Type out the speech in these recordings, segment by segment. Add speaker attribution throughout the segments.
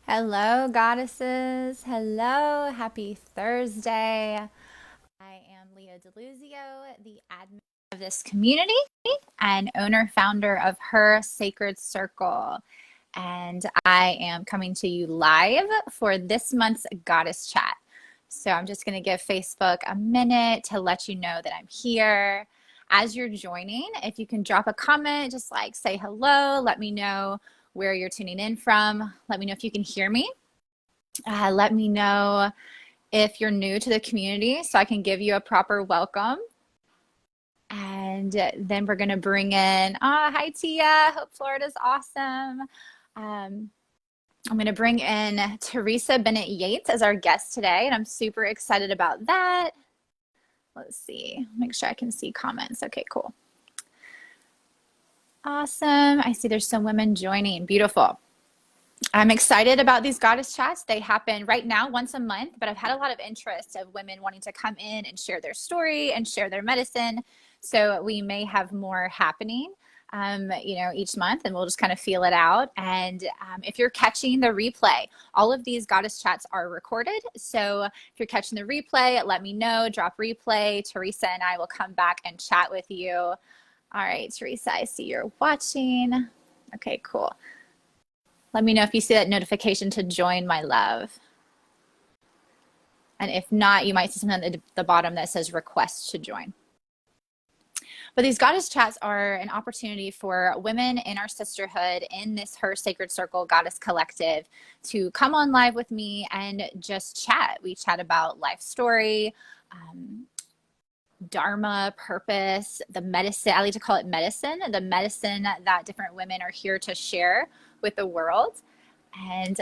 Speaker 1: Hello, goddesses. Hello, happy Thursday. I am Leah DeLuzio, the admin of this community and owner founder of Her Sacred Circle. And I am coming to you live for this month's Goddess Chat. So I'm just going to give Facebook a minute to let you know that I'm here. As you're joining, if you can drop a comment, just like say hello, let me know where you're tuning in from. Let me know if you can hear me. Let me know if you're new to the community so I can give you a proper welcome. And then we're going to bring in, hi Tia, hope Florida's awesome. I'm going to bring in Teresa Bennett Yates as our guest today, and I'm super excited about that. Let's see, make sure I can see comments. Okay, cool. Awesome. I see there's some women joining. Beautiful. I'm excited about these goddess chats. They happen right now once a month, but I've had a lot of interest of women wanting to come in and share their story and share their medicine. So we may have more happening, each month, and we'll just kind of feel it out. And if you're catching the replay, all of these goddess chats are recorded. So if you're catching the replay, let me know, drop replay. Teresa and I will come back and chat with you. All right, Teresa, I see you're watching. Okay, cool. Let me know if you see that notification to join, my love. And if not, you might see something at the bottom that says request to join. But these goddess chats are an opportunity for women in our sisterhood in this Her Sacred Circle Goddess Collective to come on live with me and just chat. We chat about life story, dharma, purpose, the medicine. I like to call it medicine, the medicine that different women are here to share with the world. And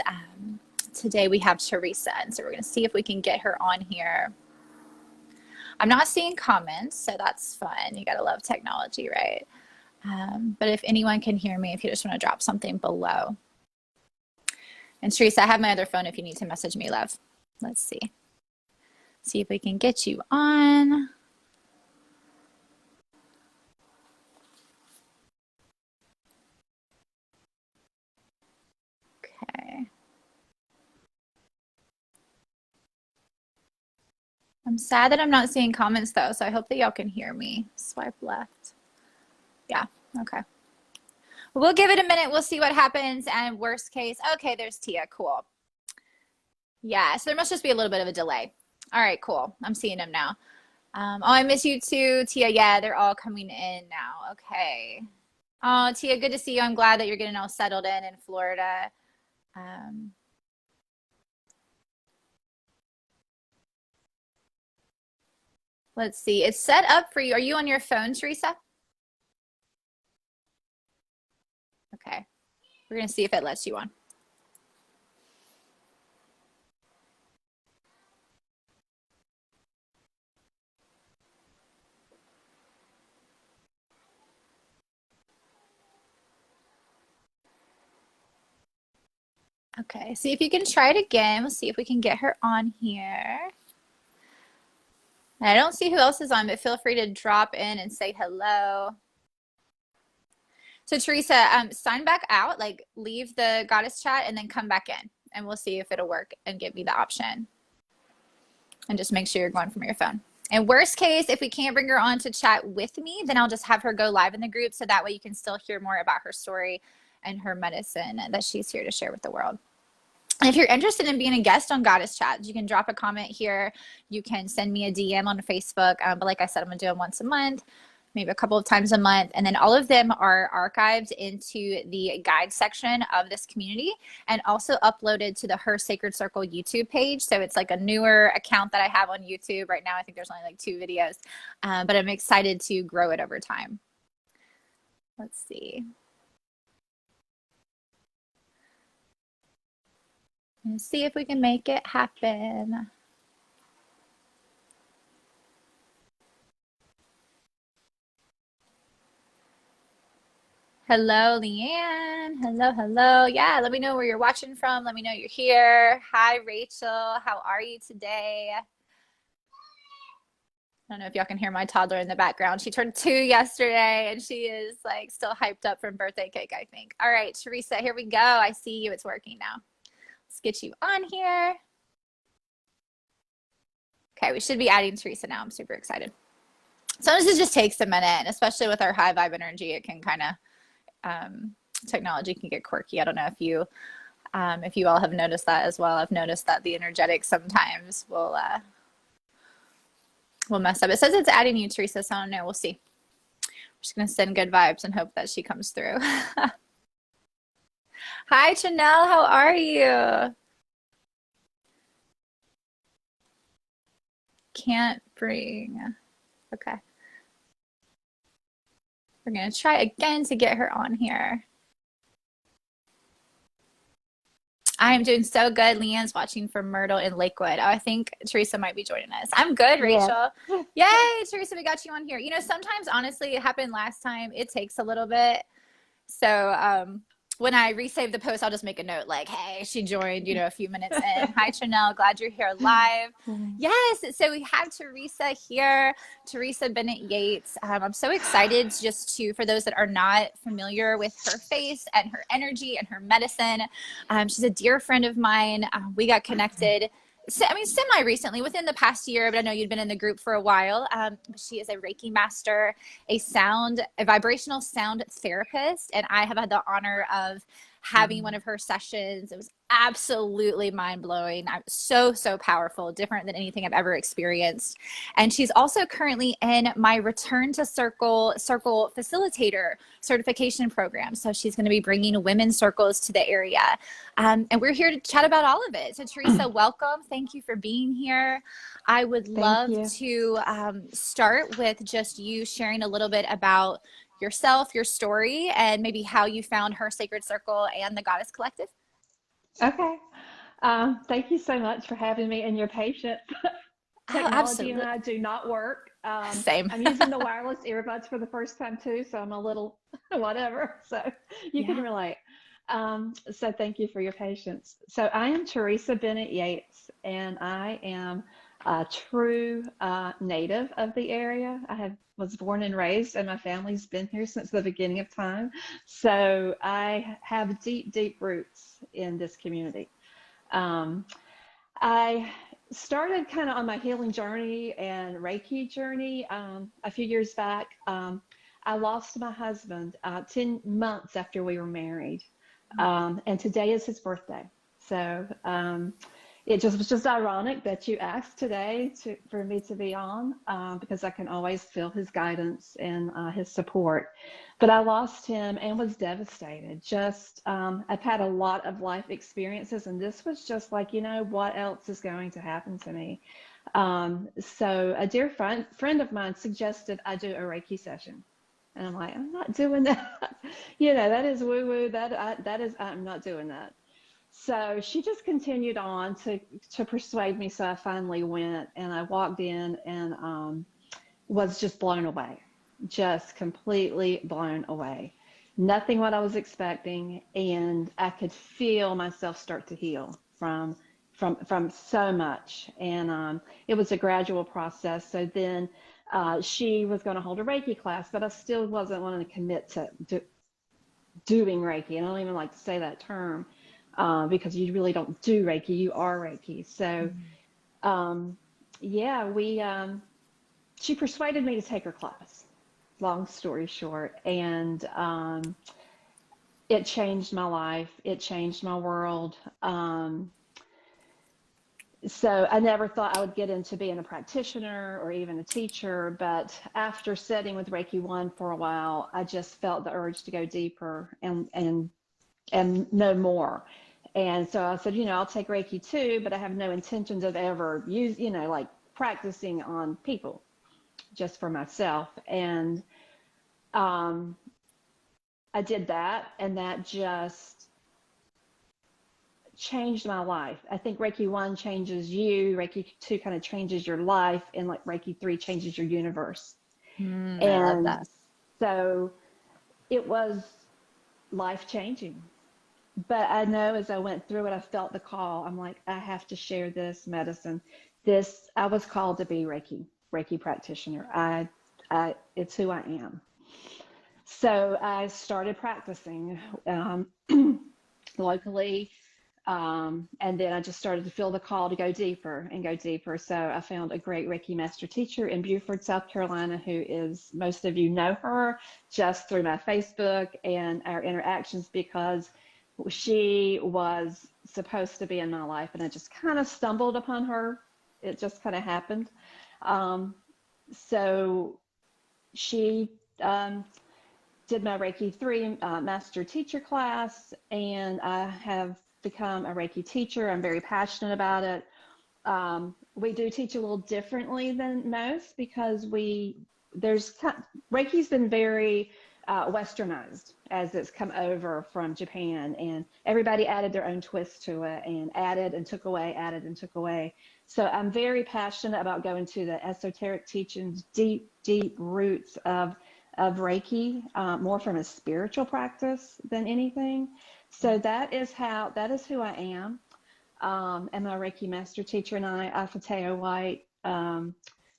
Speaker 1: today we have Teresa, and so we're going to see if we can get her on here. I'm not seeing comments, so that's fun. You got to love technology, right? But if anyone can hear me, if you just want to drop something below. And Teresa, I have my other phone if you need to message me, love. Let's see. See if we can get you on. Okay. I'm sad that I'm not seeing comments though, so I hope that y'all can hear me. Swipe left. Yeah, okay. We'll give it a minute. We'll see what happens. And worst case, okay, there's Tia. Cool. Yeah, so there must just be a little bit of a delay. All right, cool. I'm seeing them now. Oh, I miss you too, Tia. Yeah, they're all coming in now. Okay. Oh, Tia, good to see you. I'm glad that you're getting all settled in Florida. Let's see. It's set up for you. Are you on your phone, Teresa? Okay. We're going to see if it lets you on. Okay, see if you can try it again. We'll see if we can get her on here. I don't see who else is on, but feel free to drop in and say hello. So Teresa, sign back out, like leave the goddess chat and then come back in and we'll see if it'll work and give me the option. And just make sure you're going from your phone. And worst case, if we can't bring her on to chat with me, then I'll just have her go live in the group so that way you can still hear more about her story and her medicine that she's here to share with the world. And if you're interested in being a guest on Goddess Chat, you can drop a comment here. You can send me a DM on Facebook. But like I said, I'm going to do them once a month, maybe a couple of times a month. And then all of them are archived into the guide section of this community and also uploaded to the Her Sacred Circle YouTube page. So it's like a newer account that I have on YouTube right now. I think there's only like 2 videos, but I'm excited to grow it over time. Let's see. And see if we can make it happen. Hello, Leanne. Hello, hello. Yeah, let me know where you're watching from. Let me know you're here. Hi, Rachel. How are you today? I don't know if y'all can hear my toddler in the background. She turned 2 yesterday and she is like still hyped up from birthday cake, I think. All right, Teresa, here we go. I see you. It's working now. Let's get you on here. Okay, we should be adding Teresa now. I'm super excited. Sometimes it just takes a minute, and especially with our high vibe energy, it can kind of, technology can get quirky. I don't know if you all have noticed that as well. I've noticed that the energetics sometimes will mess up. It says it's adding you, Teresa, so I don't know. We'll see. I'm just going to send good vibes and hope that she comes through. Hi, Chanel. How are you? Can't bring. Okay. We're going to try again to get her on here. I'm doing so good. Leanne's watching from Myrtle in Lakewood. Oh, I think Teresa might be joining us. I'm good, Rachel. Yeah. Yay, Teresa, we got you on here. You know, sometimes, honestly, it happened last time. It takes a little bit. So when I resave the post, I'll just make a note like, hey, she joined, you know, a few minutes in. Hi, Chanel. Glad you're here live. Yes. So we have Teresa here, Teresa Bennett Yates. I'm so excited just to, for those that are not familiar with her face and her energy and her medicine. She's a dear friend of mine. We got connected. I mean, semi-recently, within the past year, but I know you'd been in the group for a while. She is a Reiki Master, a Vibrational Sound Therapist, and I have had the honor of having one of her sessions. It was absolutely mind-blowing. So powerful, different than anything I've ever experienced. And she's also currently in my Return to Circle Facilitator certification program. So she's going to be bringing women's circles to the area. And we're here to chat about all of it. So Teresa, welcome. Thank you for being here. I would love to start with just you sharing a little bit about yourself, your story, and maybe how you found her Sacred Circle and the Goddess Collective.
Speaker 2: Okay. Thank you so much for having me and your patience. Technology and I do not work.
Speaker 1: Same.
Speaker 2: I'm using the wireless earbuds for the first time too, so I'm a little whatever. So you can relate. So thank you for your patience. So I am Teresa Bennett Yates, and I am a true native of the area. Was born and raised, and my family's been here since the beginning of time. So I have deep roots in this community. I started kind of on my healing journey and Reiki journey a few years back. I lost my husband 10 months after we were married, and today is his birthday. So it was just ironic that you asked today for me to be on, because I can always feel his guidance and his support. But I lost him and was devastated. I've had a lot of life experiences, and this was just like, you know, what else is going to happen to me? So a dear friend of mine suggested I do a Reiki session. And I'm like, I'm not doing that. You know, that is woo-woo. I'm not doing that. So she just continued on to persuade me. So I finally went, and I walked in and was just blown away, just completely blown away. Nothing what I was expecting, and I could feel myself start to heal from so much. And it was a gradual process. So then she was going to hold a Reiki class, but I still wasn't wanting to commit to doing Reiki. And I don't even like to say that term. Because you really don't do Reiki, you are Reiki. So, she persuaded me to take her class, long story short. And it changed my life. It changed my world. So I never thought I would get into being a practitioner or even a teacher. But after sitting with Reiki 1 for a while, I just felt the urge to go deeper and know more. And so I said, you know, I'll take Reiki 2, but I have no intentions of ever like practicing on people, just for myself. And I did that, and that just changed my life. I think Reiki 1 changes you, Reiki 2 kind of changes your life, and like Reiki 3 changes your universe.
Speaker 1: And
Speaker 2: I
Speaker 1: love that.
Speaker 2: So it was life-changing. But I know as I went through it, I felt the call. I'm like, I have to share this medicine. I was called to be Reiki practitioner. It's who I am. So I started practicing locally. And then I just started to feel the call to go deeper and go deeper. So I found a great Reiki Master teacher in Beaufort, South Carolina, who is, most of you know her just through my Facebook and our interactions, because she was supposed to be in my life and I just kind of stumbled upon her. It just kind of happened. So she did my Reiki 3 master teacher class, and I have become a Reiki teacher. I'm very passionate about it. We do teach a little differently than most because Reiki's been very westernized as it's come over from Japan, and everybody added their own twist to it and added and took away, added and took away. So I'm very passionate about going to the esoteric teachings, deep, deep roots of Reiki, more from a spiritual practice than anything. So that is who I am. And my Reiki master teacher and I, 𝐓𝐞𝐫𝐞𝐬𝐚,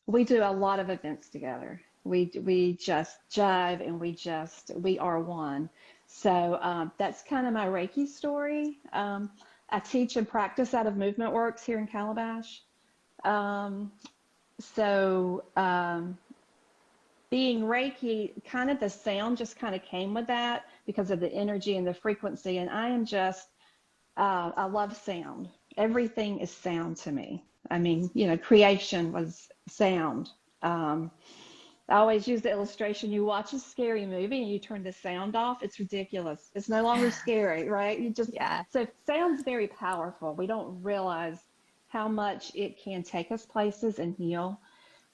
Speaker 2: we do a lot of events together. We just jive and we are one. So that's kind of my Reiki story. I teach and practice out of Movement Works here in Calabash. Being Reiki, kind of the sound just kind of came with that because of the energy and the frequency. And I am just, I love sound. Everything is sound to me. I mean, creation was sound. I always use the illustration, you watch a scary movie and you turn the sound off, it's ridiculous. It's no longer scary, right?
Speaker 1: Yeah.
Speaker 2: So sound's very powerful. We don't realize how much it can take us places and heal.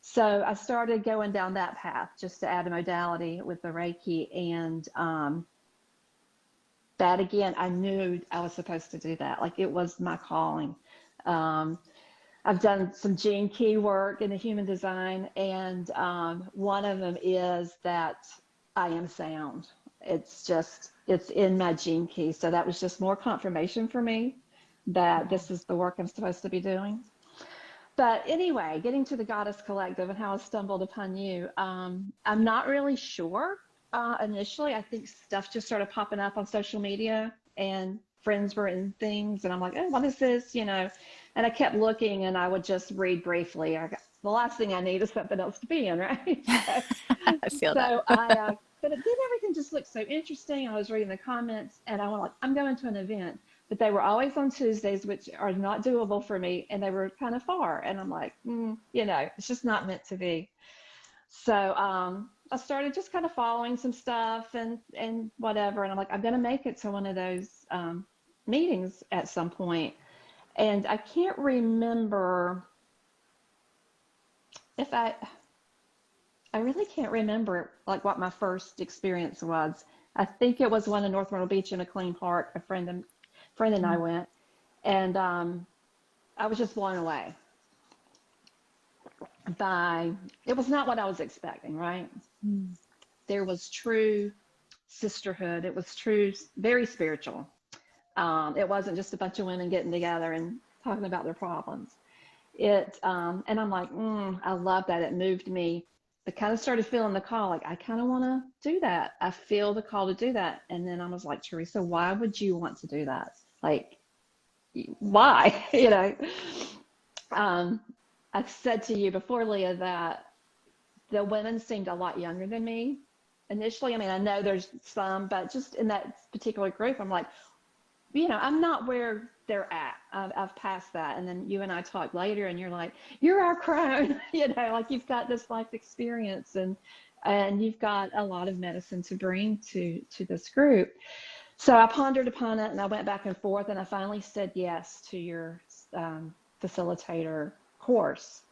Speaker 2: So I started going down that path just to add a modality with the Reiki. And that again, I knew I was supposed to do that. Like, it was my calling. I've done some gene key work in the human design, and one of them is that I am sound. It's in my gene key. So that was just more confirmation for me that this is the work I'm supposed to be doing. But anyway, getting to the Goddess Collective and how I stumbled upon you, I'm not really sure. Initially, I think stuff just started popping up on social media and friends were in things, and I'm like, oh, what is this? And I kept looking, and I would just read briefly. The last thing I need is something else to be in, right?
Speaker 1: I feel that.
Speaker 2: But everything just looked so interesting. I was reading the comments, and I went like, I'm going to an event. But they were always on Tuesdays, which are not doable for me, and they were kind of far. And I'm like, it's just not meant to be. So I started just kind of following some stuff and whatever. And I'm like, I'm going to make it to one of those meetings at some point. And I can't remember I really can't remember like what my first experience was. I think it was one in North Myrtle Beach in McLean Park. A friend and I went, and I was just blown away it was not what I was expecting, right? There was true sisterhood. It was true, very spiritual. It wasn't just a bunch of women getting together and talking about their problems. And I'm like, I love that. It moved me. I kind of started feeling the call, like, I kind of want to do that. I feel the call to do that. And then I was like, Teresa, why would you want to do that? Like, why? I've said to you before, Leah, that the women seemed a lot younger than me initially. I mean, I know there's some, but just in that particular group, I'm like, I'm not where they're at. I've passed that. And then you and I talked later, and you're like, you're our crone, like you've got this life experience and you've got a lot of medicine to bring to this group. So I pondered upon it, and I went back and forth, and I finally said yes to your facilitator course.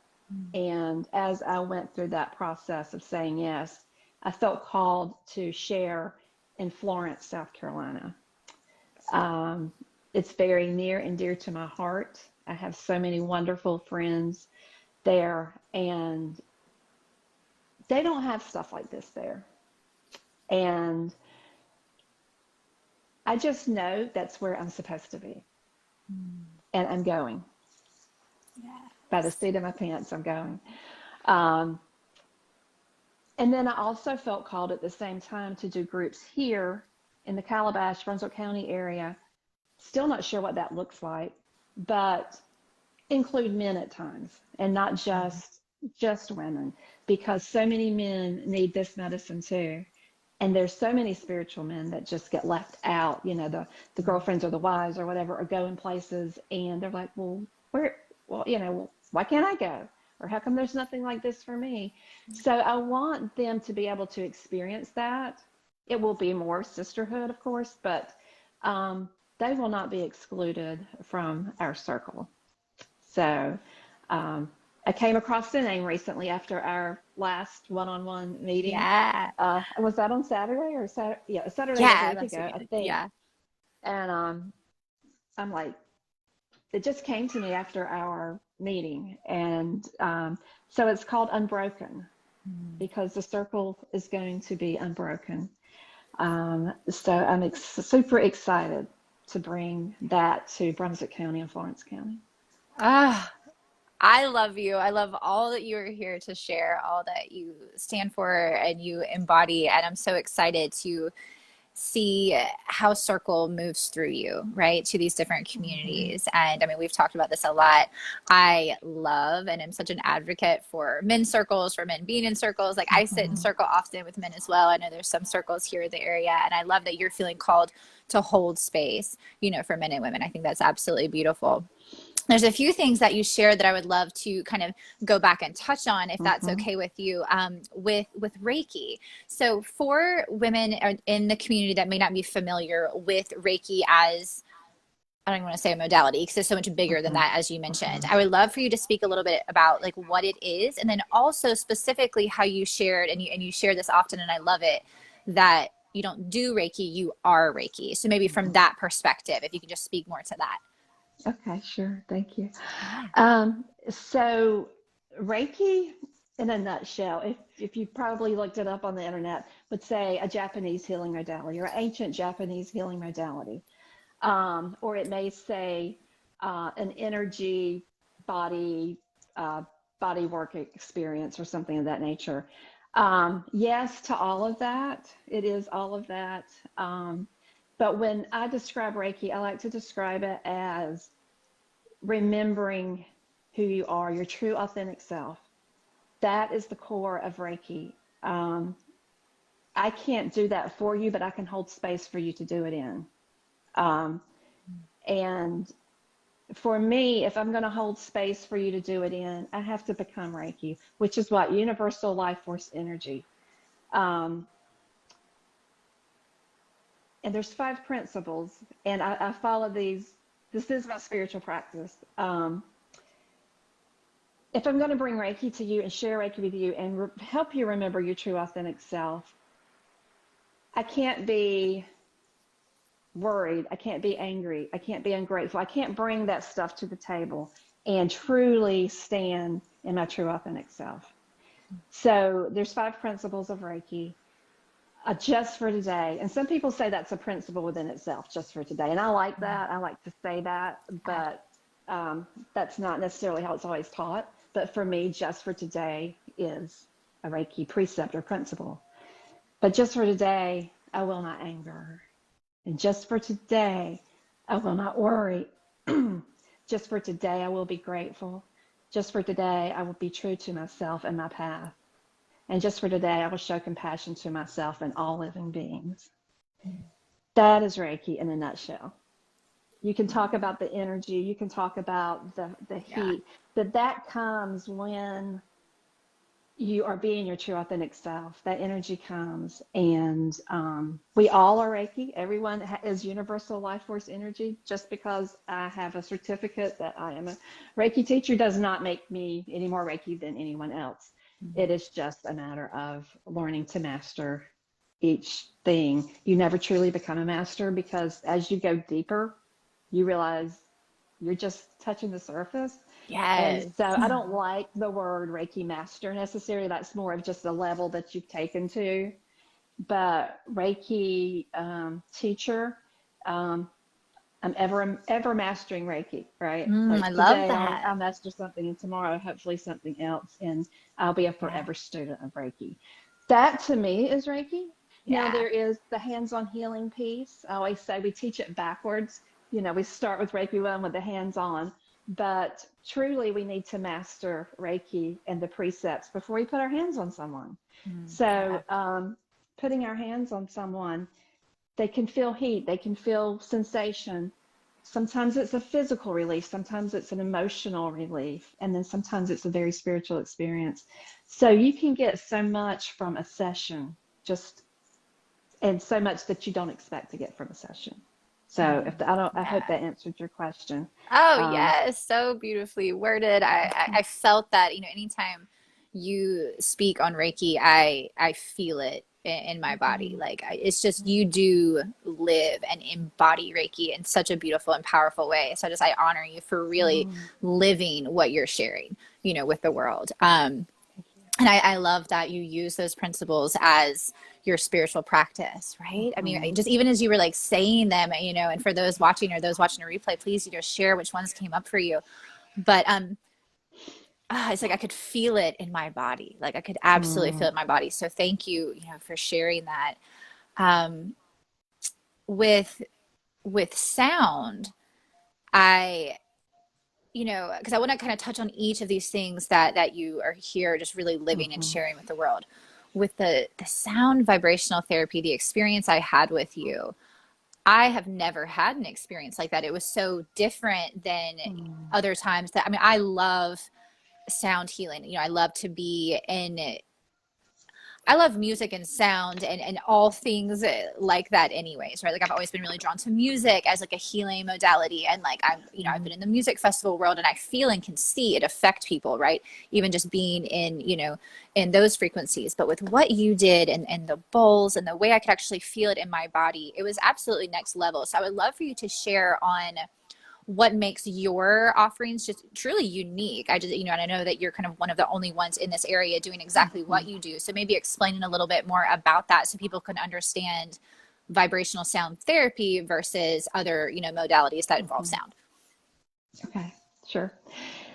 Speaker 2: And as I went through that process of saying yes, I felt called to share in Florence, South Carolina. It's very near and dear to my heart. I have so many wonderful friends there, and they don't have stuff like this there. And I just know that's where I'm supposed to be. And I'm going.
Speaker 1: Yeah.
Speaker 2: By the seat of my pants, I'm going. And then I also felt called at the same time to do groups here in the Calabash, Brunswick County area Still not sure what that looks like, but include men at times, and not just women, because so many men need this medicine too. And there's so many spiritual men that just get left out, you know, the girlfriends or the wives or whatever, are going places and they're like, well, you know, why can't I go? Or how come there's nothing like this for me? So I want them to be able to experience that. It will be more sisterhood, of course, but they will not be excluded from our circle. So I came across the name recently after our last one-on-one meeting.
Speaker 1: Yeah.
Speaker 2: Was that on Saturday or Saturday? Yeah, Saturday was a
Speaker 1: Yeah,
Speaker 2: week
Speaker 1: that's
Speaker 2: ago, I
Speaker 1: amazing.
Speaker 2: think.
Speaker 1: Yeah.
Speaker 2: And I'm like, it just came to me after our meeting. And so it's called Unbroken, because the circle is going to be unbroken. So I'm super excited to bring that to Brunswick County and Florence County.
Speaker 1: Ah, I love you. I love all that you are here to share, all that you stand for and you embody. And I'm so excited to see how Circle moves through you, right, to these different communities. And I mean, we've talked about this a lot. I love and am such an advocate for men's circles, for men being in circles. Like I sit in circle often with men as well. I know there's some circles here in the area, and I love that you're feeling called to hold space, you know, for men and women. I think that's absolutely beautiful. There's a few things that you shared that I would love to kind of go back and touch on, if that's okay with you, with Reiki. So for women in the community that may not be familiar with Reiki as, I don't even want to say a modality because it's so much bigger than that, as you mentioned, I would love for you to speak a little bit about like what it is, and then also specifically how you shared, and you share this often, and I love it, that you don't do Reiki, you are Reiki. So maybe from that perspective, if you could just speak more to that.
Speaker 2: Okay, sure. Thank you.
Speaker 1: Yeah.
Speaker 2: So Reiki, in a nutshell, if you probably looked it up on the internet, would say a Japanese healing modality, or ancient Japanese healing modality. Or it may say an energy body body work experience or something of that nature. Yes to all of that. It is all of that. But when I describe Reiki, I like to describe it as remembering who you are, your true authentic self. That is the core of Reiki. I can't do that for you, but I can hold space for you to do it in. And for me, if I'm going to hold space for you to do it in, I have to become Reiki, which is what? Universal life force energy. And there's 5 principles, and I follow these. This is my spiritual practice. If I'm going to bring Reiki to you and share Reiki with you and help you remember your true authentic self, I can't be worried. I can't be angry. I can't be ungrateful. I can't bring that stuff to the table and truly stand in my true authentic self. So there's 5 principles of Reiki. Just for today. And some people say that's a principle within itself, just for today. And I like that. I like to say that, but that's not necessarily how it's always taught. But for me, just for today is a Reiki precept or principle. But just for today, I will not anger. And just for today, I will not worry. Just for today, I will be grateful. Just for today, I will be true to myself and my path. And just for today, I will show compassion to myself and all living beings. That is Reiki in a nutshell. You can talk about the energy, you can talk about the heat, but that comes when you are being your true authentic self. That energy comes, and we all are Reiki. Everyone is universal life force energy. Just because I have a certificate that I am a Reiki teacher does not make me any more Reiki than anyone else. It is just a matter of learning to master each thing. You never truly become a master, because as you go deeper, you realize you're just touching the surface. And
Speaker 1: Yes.
Speaker 2: so I don't like the word Reiki Master necessarily. That's more of just the level that you've taken to. But Reiki teacher, I'm ever mastering Reiki, right? Like
Speaker 1: I love
Speaker 2: today
Speaker 1: that.
Speaker 2: I'll master something, and tomorrow hopefully something else, and I'll be a
Speaker 1: Yeah.
Speaker 2: forever student of Reiki. That to me is Reiki. Now
Speaker 1: Yeah.
Speaker 2: there is the hands-on healing piece. I always say we teach it backwards. we start with Reiki 1 with the hands-on, but truly we need to master Reiki and the precepts before we put our hands on someone. So putting our hands on someone, they can feel heat, they can feel sensation. Sometimes it's a physical relief, sometimes it's an emotional relief, and then sometimes it's a very spiritual experience. So you can get so much from a session, and so much that you don't expect to get from a session. So I hope that answered your question.
Speaker 1: Oh, yes, so beautifully worded. I felt that, anytime you speak on Reiki, I feel it in my body. Like it's just you do live and embody Reiki in such a beautiful and powerful way. So I honor you for really living what you're sharing, with the world. And I love that you use those principles as your spiritual practice, right? I mean, just even as you were like saying them, and for those watching or those watching a replay, please, share which ones came up for you. But it's like I could feel it in my body. Like I could absolutely feel it in my body. So thank you, for sharing that. With sound, because I want to kind of touch on each of these things that you are here just really living and sharing with the world. With the sound vibrational therapy, the experience I had with you, I have never had an experience like that. It was so different than other times I love sound healing. I love to be in I love music and sound and all things like that anyways, right? Like I've always been really drawn to music as like a healing modality. And like I've been in the music festival world and I feel and can see it affect people, right? Even just being in, in those frequencies. But with what you did and the bowls and the way I could actually feel it in my body, it was absolutely next level. So I would love for you to share on what makes your offerings just truly unique. And I know that you're kind of one of the only ones in this area doing exactly what you do. So maybe explaining a little bit more about that so people can understand vibrational sound therapy versus other, modalities that involve sound.
Speaker 2: Okay, sure.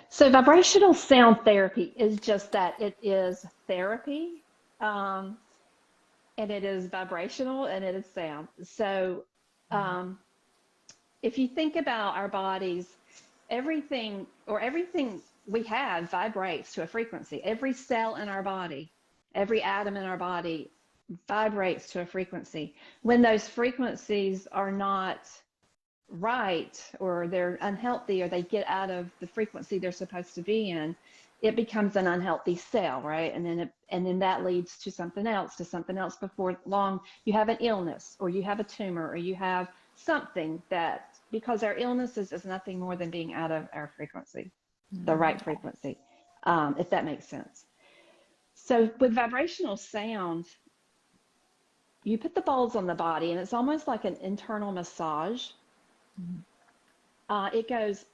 Speaker 2: So vibrational sound therapy is just that. It is therapy, and it is vibrational, and it is sound. So if you think about our bodies, everything we have vibrates to a frequency. Every cell in our body, every atom in our body vibrates to a frequency. When those frequencies are not right, or they're unhealthy, or they get out of the frequency they're supposed to be in, it becomes an unhealthy cell, right? And then that leads to something else, before long you have an illness, or you have a tumor, or you have something that, because our illnesses is nothing more than being out of our frequency, the right frequency, if that makes sense. So with vibrational sound, you put the bowls on the body, and it's almost like an internal massage. It goes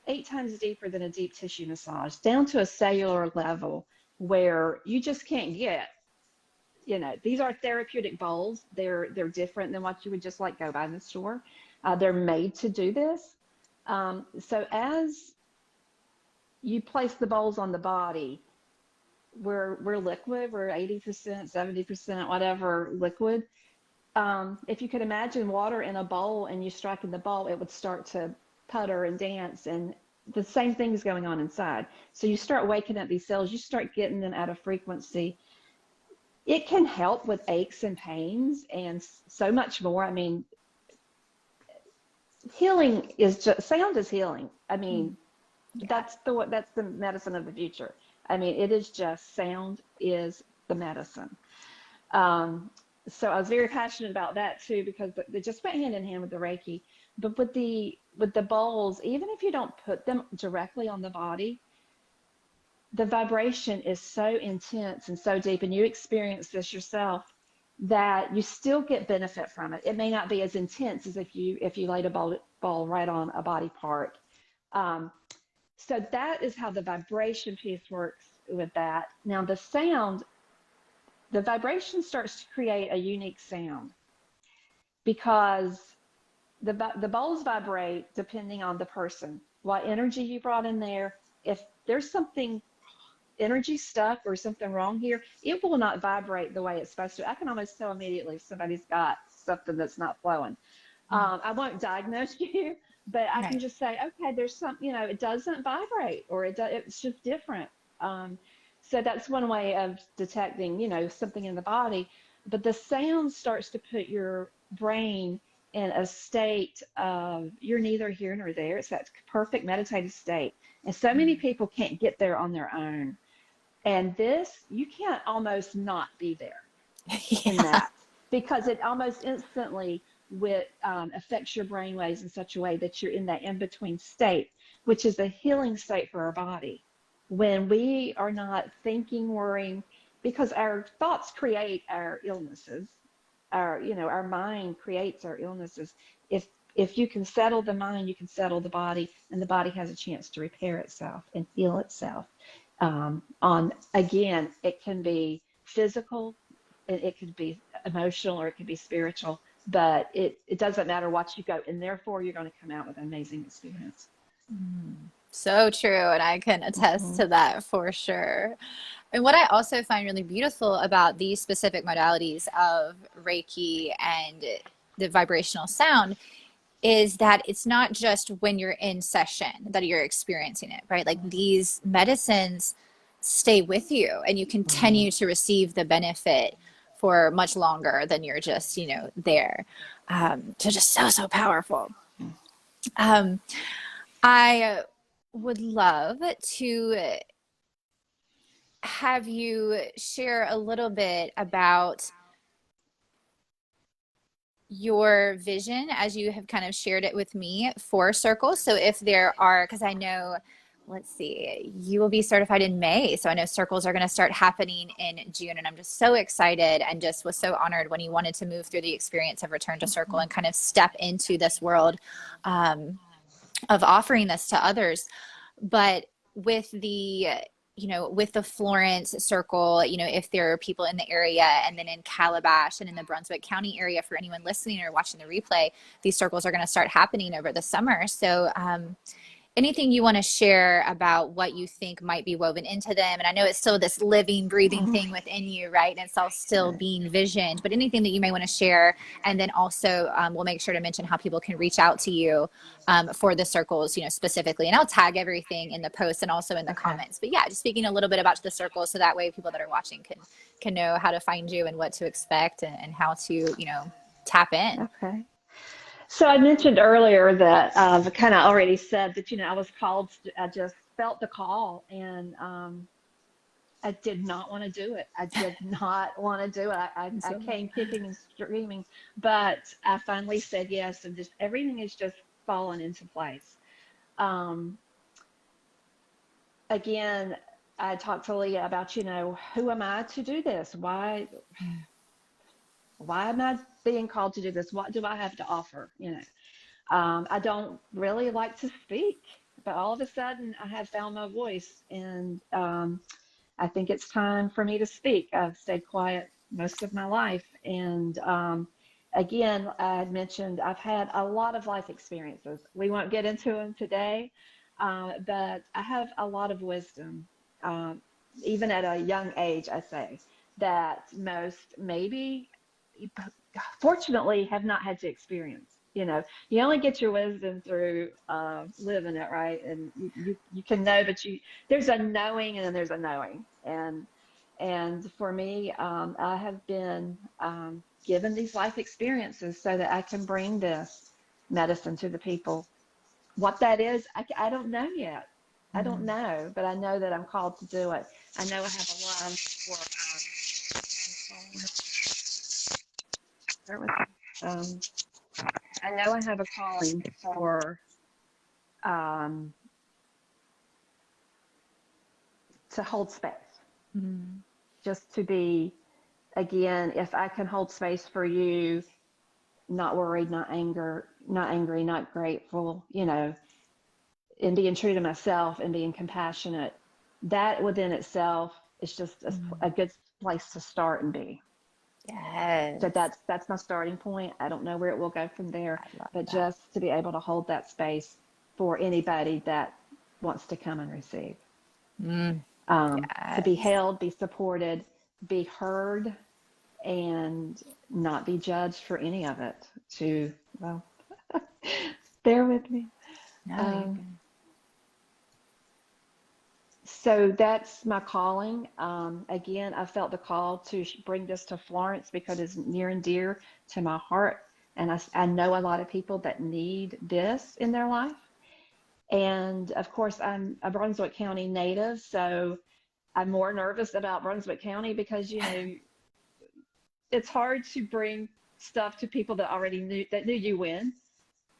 Speaker 2: 8 times deeper than a deep tissue massage, down to a cellular level where you just can't get. These are therapeutic bowls. They're different than what you would just like go buy in the store. They're made to do this. So as you place the bowls on the body, we're liquid. We're 80%, 70%, whatever liquid. If you could imagine water in a bowl and you strike in the bowl, it would start to putter and dance, and the same thing is going on inside. So you start waking up these cells, you start getting them at a frequency. It can help with aches and pains and so much more. I mean, healing is just, sound is healing. I mean, that's the medicine of the future. I mean, it is just, sound is the medicine. So I was very passionate about that too, because they just went hand in hand with the Reiki. But with the bowls, even if you don't put them directly on the body, the vibration is so intense and so deep, and you experience this yourself, that you still get benefit from it. It may not be as intense as if you laid a ball right on a body part. So that is how the vibration piece works with that. Now the sound, the vibration starts to create a unique sound, because the bowls vibrate depending on the person, what energy you brought in there. If there's something energy stuck or something wrong here, it will not vibrate the way it's supposed to. I can almost tell immediately if somebody's got something that's not flowing. I won't diagnose you, but I can
Speaker 1: Right.
Speaker 2: just say, okay, there's some, it doesn't vibrate, or it's just different. So that's one way of detecting, something in the body. But the sound starts to put your brain in a state of you're neither here nor there. It's that perfect meditative state. And so many people can't get there on their own. And this, you can't almost not be there in
Speaker 1: Yeah.
Speaker 2: that, because it almost instantly affects your brain waves in such a way that you're in that in-between state, which is a healing state for our body. When we are not thinking, worrying, because our thoughts create our illnesses, our mind creates our illnesses. If you can settle the mind, you can settle the body, and the body has a chance to repair itself and heal itself. On again, it can be physical, it could be emotional, or it could be spiritual, but it doesn't matter what you go in there for, you're going to come out with an amazing experience.
Speaker 1: So true, and I can attest
Speaker 2: Hmm.
Speaker 1: to that for sure. And what I also find really beautiful about these specific modalities of Reiki and the vibrational sound is that it's not just when you're in session that you're experiencing it, right? Like these medicines stay with you and you
Speaker 2: Hmm.
Speaker 1: continue to receive the benefit for much longer than you're just, there. So just so, so powerful. Um, I would love to have you share a little bit about your vision as you have kind of shared it with me for circles. So if there are, because I know, let's see, you will be certified in May. So I know circles are going to start happening in June. And I'm just so excited and just was so honored when you wanted to move through the experience of Return to Circle and kind of step into this world um, of offering this to others. But with the with the Florence circle, if there are people in the area, and then in Calabash and in the Brunswick County area, for anyone listening or watching the replay, these circles are going to start happening over the summer. So anything you want to share about what you think might be woven into them? And I know it's still this living, breathing thing within you, right? And it's all still
Speaker 2: Right.
Speaker 1: being visioned, but anything that you may want to share. And then also, we'll make sure to mention how people can reach out to you for the circles, specifically. And I'll tag everything in the post and also in the
Speaker 2: Okay.
Speaker 1: comments. But yeah, just speaking a little bit about the circles, so that way people that are watching can know how to find you and what to expect, and how to, tap in.
Speaker 2: Okay. So I mentioned earlier that I kind of already said that, I was called, I just felt the call, and I did not want to do it. I did not want to do it. I
Speaker 1: So,
Speaker 2: came kicking and screaming, but I finally said yes, and just everything has just fallen into place. Um, Again, I talked to Leah about, who am I to do this? Why am I being called to do this? What do I have to offer? I don't really like to speak, but all of a sudden I have found my voice, and I think it's time for me to speak. I've stayed quiet most of my life, and again, I had mentioned I've had a lot of life experiences. We won't get into them today, but I have a lot of wisdom, um, even at a young age, I say, that most maybe, fortunately, have not had to experience. You only get your wisdom through living it, right? And you can know, but there's a knowing, and then there's a knowing. And for me, I have been given these life experiences so that I can bring this medicine to the people. What that is, I don't know yet. I don't know, but I know that I'm called to do it. I know I have a love for, um, I know I have a calling for um, to hold space,
Speaker 1: mm,
Speaker 2: just to be, again, if I can hold space for you, not worried, not angry, not grateful, and being true to myself and being compassionate, that within itself is just a good place to start and be. So
Speaker 1: yes,
Speaker 2: that's my starting point. I don't know where it will go from there,
Speaker 1: I love
Speaker 2: but
Speaker 1: that.
Speaker 2: just to be able to hold that space for anybody that wants to come and receive.
Speaker 1: Mm,
Speaker 2: To be
Speaker 1: yes.
Speaker 2: held, be supported, be heard, and not be judged for any of it. To, well, bear with me.
Speaker 1: No, you're
Speaker 2: Um,
Speaker 1: good.
Speaker 2: so that's my calling. Again, I felt the call to bring this to Florence because it's near and dear to my heart. And I know a lot of people that need this in their life. And of course, I'm a Brunswick County native, so I'm more nervous about Brunswick County because, it's hard to bring stuff to people that already knew you when,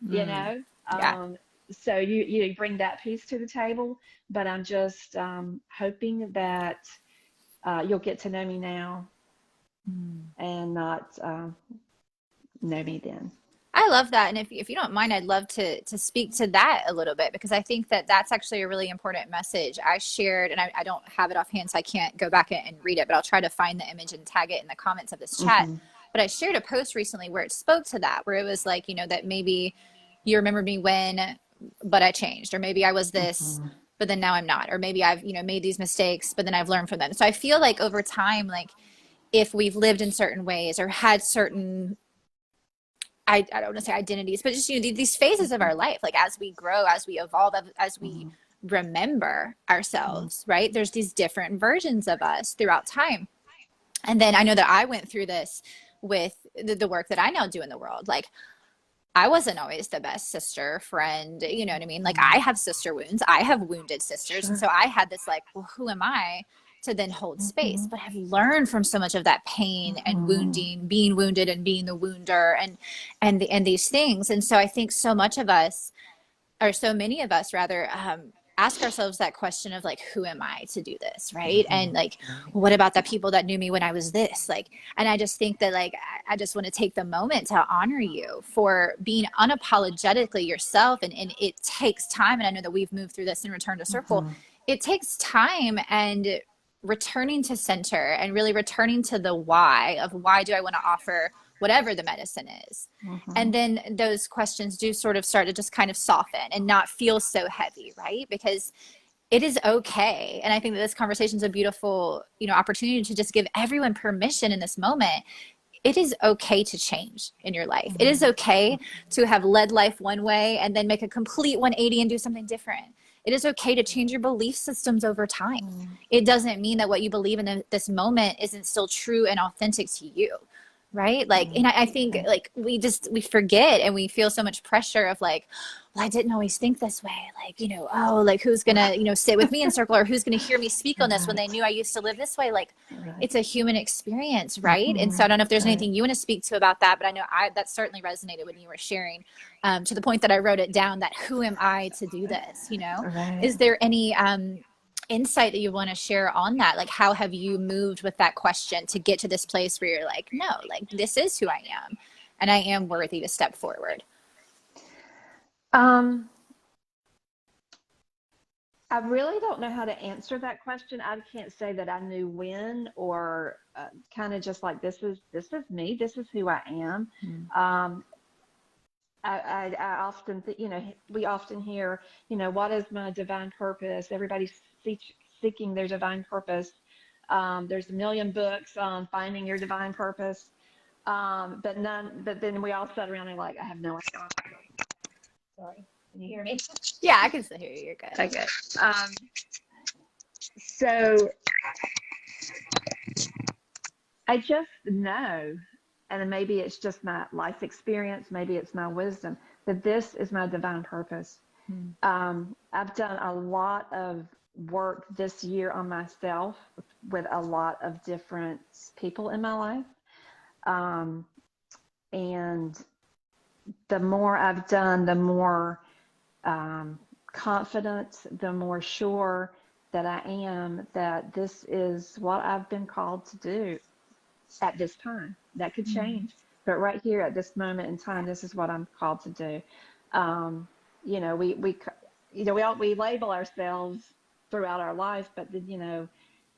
Speaker 2: you
Speaker 1: Mm,
Speaker 2: know.
Speaker 1: yeah.
Speaker 2: So you bring that piece to the table, but I'm just hoping that you'll get to know me now
Speaker 1: Mm.
Speaker 2: and not know me then.
Speaker 1: I love that. And if you don't mind, I'd love to speak to that a little bit because I think that that's actually a really important message. I shared, and I don't have it offhand, so I can't go back and read it, but I'll try to find the image and tag it in the comments of this chat.
Speaker 2: Hmm.
Speaker 1: But I shared a post recently where it spoke to that, where it was like, that maybe you remember me when, but I changed, or maybe I was this,
Speaker 2: Hmm.
Speaker 1: but then now I'm not, or maybe I've, made these mistakes, but then I've learned from them. So I feel like over time, like if we've lived in certain ways or had certain I don't want to say identities, but just these phases of our life, like as we grow, as we evolve, as we
Speaker 2: Hmm.
Speaker 1: remember
Speaker 2: Hmm.
Speaker 1: ourselves, right? There's these different versions of us throughout time. And then I know that I went through this with the work that I now do in the world. Like I wasn't always the best sister, friend, you know what I mean? Like I
Speaker 2: Hmm.
Speaker 1: have sister wounds, I have wounded sisters. And
Speaker 2: Sure.
Speaker 1: so I had this like, well, who am I to then hold space?
Speaker 2: Hmm.
Speaker 1: But I've learned from so much of that pain and
Speaker 2: Hmm.
Speaker 1: wounding, being wounded and being the wounder and these things. And so I think so much of us or so many of us rather ask ourselves that question of like who am I to do this, right?
Speaker 2: Hmm.
Speaker 1: And like
Speaker 2: Right.
Speaker 1: what about the people that knew me when I was this, like, and I just think that like I just want to take the moment to honor you for being unapologetically yourself, and it takes time, and I know that we've moved through this in Return to Circle.
Speaker 2: Hmm.
Speaker 1: It takes time and returning to center and really returning to the why of why do I want to offer whatever the medicine is.
Speaker 2: Hmm.
Speaker 1: And then those questions do sort of start to just kind of soften and not feel so heavy, right? Because it is okay. And I think that this conversation is a beautiful, opportunity to just give everyone permission in this moment. It is okay to change in your life. It is
Speaker 2: Hmm.
Speaker 1: okay to have led life one way and then make a complete 180 and do something different. It is okay to change your belief systems over time.
Speaker 2: Hmm.
Speaker 1: It doesn't mean that what you believe in this moment isn't still true and authentic to you, right? Like,
Speaker 2: Hmm.
Speaker 1: and I think
Speaker 2: Right.
Speaker 1: like we forget and we feel so much pressure of like, well, I didn't always think this way. Like, oh, like who's gonna, sit with me in circle, or who's gonna hear me speak on this when they
Speaker 2: Right.
Speaker 1: knew I used to live this way? Like,
Speaker 2: Right.
Speaker 1: it's a human experience, right? And
Speaker 2: Hmm.
Speaker 1: so I don't know if there's
Speaker 2: Right.
Speaker 1: anything you want to speak to about that, but I know that certainly resonated when you were sharing, to the point that I wrote it down, that who am I to do this?
Speaker 2: Right.
Speaker 1: Is there any insight that you want to share on that? Like, how have you moved with that question to get to this place where you're like, no, like this is who I am, and I am worthy to step forward?
Speaker 2: Um, I really don't know how to answer that question. I can't say that I knew when or kind of just like this is me, this is who I am.
Speaker 1: Mm.
Speaker 2: Um, I often we often hear, what is my divine purpose? Everybody's seeking their divine purpose. There's a million books on finding your divine purpose, but none. But then we all sit around and like, I have no idea. Sorry, can you hear me?
Speaker 1: Yeah, I can still hear you. You're good.
Speaker 2: Okay. Um, so I just know, and maybe it's just my life experience, maybe it's my wisdom, that this is my divine purpose.
Speaker 1: Mm.
Speaker 2: I've done a lot of work this year on myself with a lot of different people in my life. Um, and the more I've done, the more confident, the more sure that I am that this is what I've been called to do at this time. That could
Speaker 1: Mm.
Speaker 2: change, but right here at this moment in time, this is what I'm called to do. Um, we label ourselves throughout our life, but then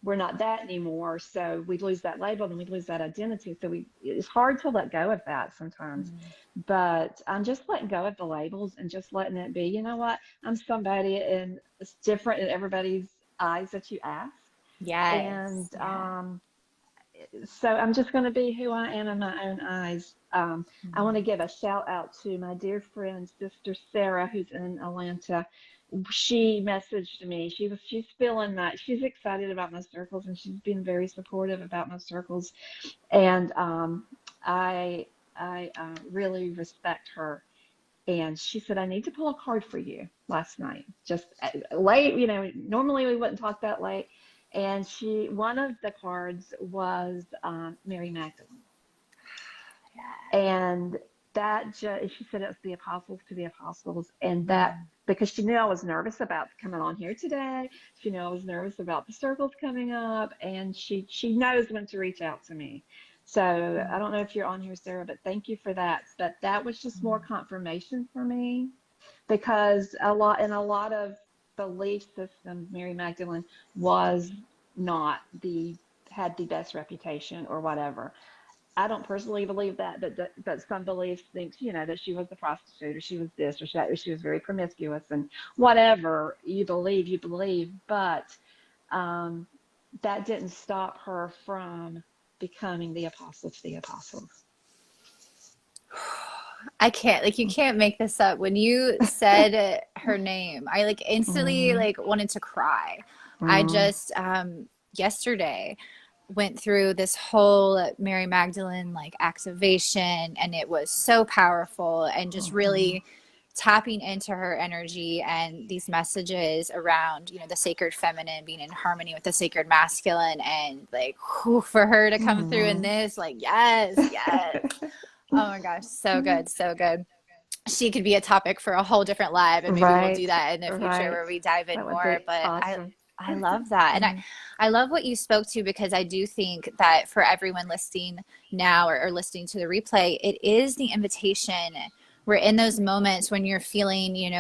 Speaker 2: we're not that anymore. So we lose that label and we lose that identity. So it's hard to let go of that sometimes.
Speaker 1: Mm.
Speaker 2: But I'm just letting go of the labels and just letting it be. You know what? I'm somebody, and it's different in everybody's eyes that you ask.
Speaker 1: Yes.
Speaker 2: And
Speaker 1: Yeah.
Speaker 2: So I'm just going to be who I am in my own eyes. I want to give a shout out to my dear friend, Sister Sarah, who's in Atlanta. She messaged me. She's feeling that she's excited about my circles, and she's been very supportive about my circles. And I really respect her. And she said, I need to pull a card for you last night, just late, normally we wouldn't talk that late. And one of the cards was Mary Magdalene. And she said it was the apostles to the apostles. And that, because she knew I was nervous about coming on here today. She knew I was nervous about the circles coming up. And she knows when to reach out to me. So I don't know if you're on here, Sarah, but thank you for that. But that was just more confirmation for me, because in a lot of belief systems, Mary Magdalene was not had the best reputation or whatever. I don't personally believe that, but some beliefs think, that she was a prostitute, or she was this, or she was very promiscuous, and whatever you believe. But that didn't stop her from becoming the apostle to the apostles.
Speaker 1: I can't, like, you can't make this up. When you said her name, I like instantly like wanted to cry. I just yesterday went through this whole Mary Magdalene like activation, and it was so powerful, and just really tapping into her energy and these messages around, the sacred feminine being in harmony with the sacred masculine, and like, whew, for her to come through in this, like, yes, yes. Oh my gosh, so good, so good. She could be a topic for a whole different live, and maybe we'll do
Speaker 2: Right,
Speaker 1: that in the future
Speaker 2: right.
Speaker 1: where we dive in
Speaker 2: That would
Speaker 1: more.
Speaker 2: be
Speaker 1: But
Speaker 2: awesome.
Speaker 1: I love that. And I love what you spoke to, because I do think that for everyone listening now, or listening to the replay, it is the invitation. We're in those moments when you're feeling,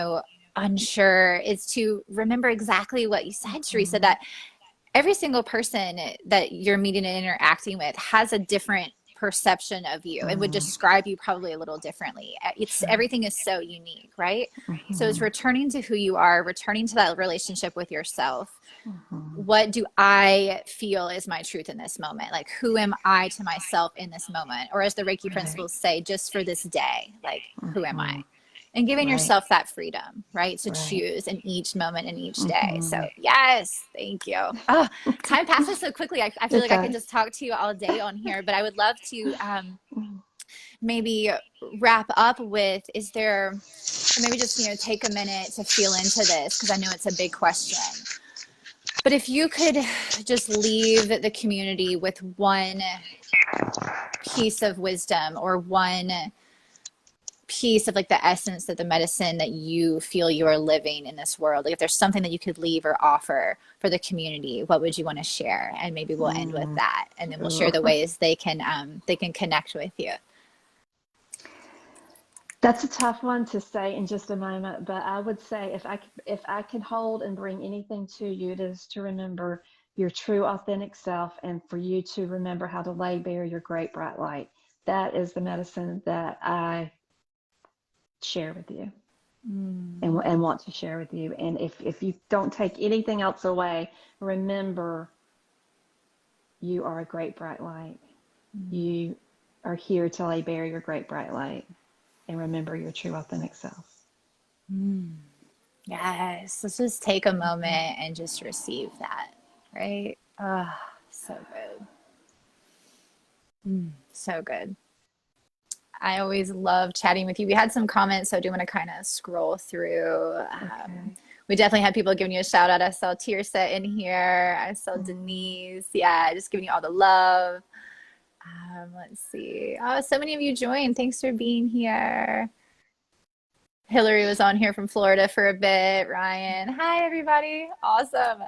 Speaker 1: unsure, is to remember exactly what you said, Teresa, that every single person that you're meeting and interacting with has a different perception of you, and would describe you probably a little differently.
Speaker 2: Sure.
Speaker 1: Everything is so unique, right? So it's returning to who you are, returning to that relationship with yourself. What do I feel is my truth in this moment? Like, who am I to myself in this moment? Or as the Reiki
Speaker 2: Right.
Speaker 1: principles say, just for this day, like, who am I? And giving
Speaker 2: Right.
Speaker 1: yourself that freedom, right? To
Speaker 2: Right.
Speaker 1: choose in each moment and each day. So yes, thank you. Oh, time passes so quickly. I feel
Speaker 2: It
Speaker 1: like I could
Speaker 2: does.
Speaker 1: just talk to you all day on here, but I would love to maybe wrap up with, is there, or maybe just, take a minute to feel into this, because I know it's a big question. But if you could just leave the community with one piece of wisdom, or one piece of like the essence of the medicine that you feel you are living in this world, like if there's something that you could leave or offer for the community, what would you want to share? And maybe we'll end with that, and then we'll share the ways they can connect with you.
Speaker 2: That's a tough one to say in just a moment, but I would say, if I could hold and bring anything to you, it is to remember your true authentic self, and for you to remember how to lay bare your great bright light. That is the medicine that I share with you, and want to share with you. And if you don't take anything else away, remember you are a great bright light. You are here to lay bare your great bright light, and remember your true authentic self.
Speaker 1: Yes, let's just take a moment and just receive that, right? Oh, so good. So good. I always love chatting with you. We had some comments, so I do want to kind of scroll through.
Speaker 2: Okay.
Speaker 1: We definitely had people giving you a shout out. I saw Teresa in here. I saw Denise. Yeah, just giving you all the love. Let's see. Oh, so many of you joined. Thanks for being here. Hillary was on here from Florida for a bit. Ryan. Hi, everybody. Awesome.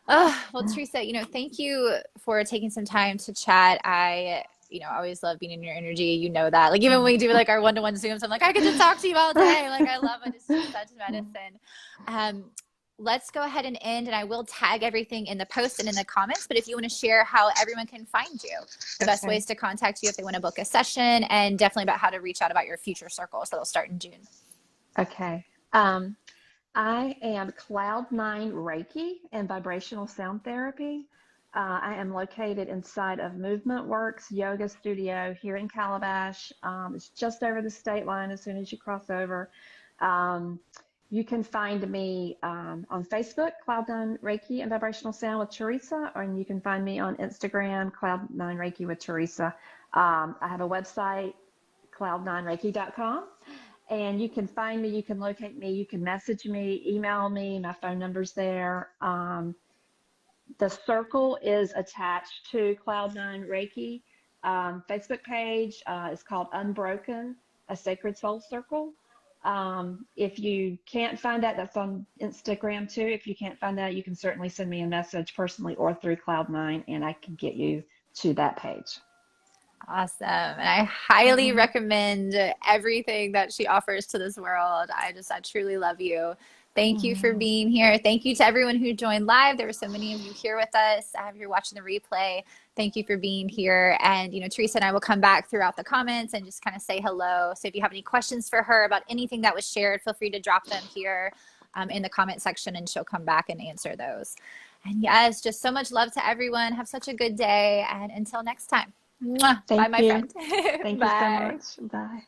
Speaker 1: Well, Teresa, thank you for taking some time to chat. I always love being in your energy. You know that. Like, even when we do like our one-to-one Zooms, I'm like, I could just talk to you all day. Like, I love it. It's just such medicine. Let's go ahead and end, and I will tag everything in the post and in the comments. But if you want to share how everyone can find you, the best ways to contact you if they want to book a session, and definitely about how to reach out about your future circles that'll start in June.
Speaker 2: Okay. I am Cloud9 Reiki and Vibrational Sound Therapy. I am located inside of Movement Works Yoga Studio here in Calabash. It's just over the state line as soon as you cross over. Um, you can find me on Facebook, Cloud9 Reiki and Vibrational Sound with Teresa, and you can find me on Instagram, Cloud9 Reiki with Teresa. I have a website, cloud9reiki.com. And you can find me, you can locate me, you can message me, email me, my phone number's there. The circle is attached to Cloud9 Reiki Facebook page. It's called Unbroken, a Sacred Soul Circle. If you can't find that, that's on Instagram too. If you can't find that, you can certainly send me a message personally or through Cloud9, and I can get you to that page.
Speaker 1: Awesome. And I highly recommend everything that she offers to this world. I truly love you. Thank you for being here. Thank you to everyone who joined live. There were so many of you here with us. If you're watching the replay, thank you for being here. And, Teresa and I will come back throughout the comments and just kind of say hello. So if you have any questions for her about anything that was shared, feel free to drop them here in the comment section, and she'll come back and answer those. And yes, just so much love to everyone. Have such a good day. And until next time. Mwah. Bye,
Speaker 2: Thank
Speaker 1: my
Speaker 2: you.
Speaker 1: friend.
Speaker 2: Thank you so
Speaker 1: Bye.
Speaker 2: much. Bye.